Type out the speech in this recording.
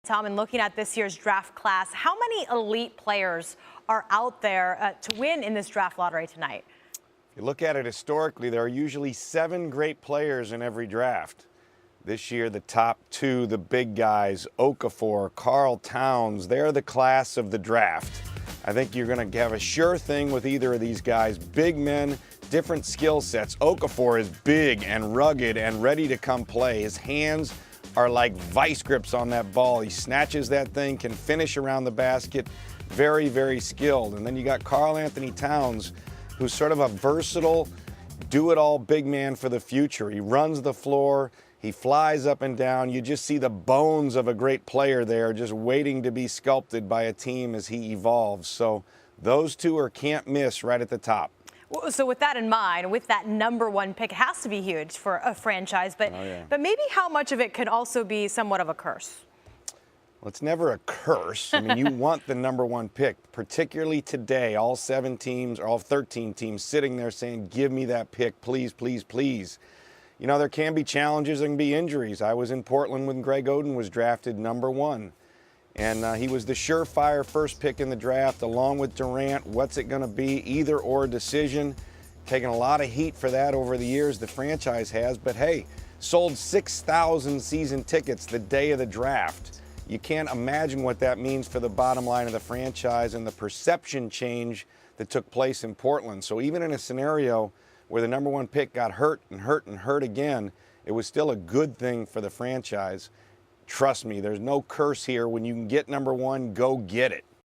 Tom, and looking at this year's draft class, how many elite players are out there to win in this draft lottery tonight? If you look at it historically, there are usually 7 great players in every draft. This year, the top 2, the big guys, Okafor, Karl Towns, they're the class of the draft. I think you're going to have a sure thing with either of these guys. Big men, different skill sets. Okafor is big and rugged and ready to come play. His hands are like vice grips on that ball. He snatches that thing, can finish around the basket. Very, very skilled. And then you got Karl Towns, who's sort of a versatile, do-it-all big man for the future. He runs the floor. He flies up and down. You just see the bones of a great player there just waiting to be sculpted by a team as he evolves. So those two are can't miss right at the top. So with that in mind, with that #1 pick, it has to be huge for a franchise. But, but maybe how much of it could also be somewhat of a curse? Well, it's never a curse. I mean, you want the #1 pick, particularly today, all 7 teams, or all 13 teams sitting there saying, give me that pick, please, please, please. You know, there can be challenges, there can be injuries. I was in Portland when Greg Oden was drafted #1. And he was the surefire first pick in the draft, along with Durant. What's it going to be? Either or decision. Taking a lot of heat for that over the years, the franchise has. But hey, sold 6,000 season tickets the day of the draft. You can't imagine what that means for the bottom line of the franchise and the perception change that took place in Portland. So even in a scenario where the #1 pick got hurt and hurt and hurt again, it was still a good thing for the franchise. Trust me, there's no curse here. When you can get #1, go get it.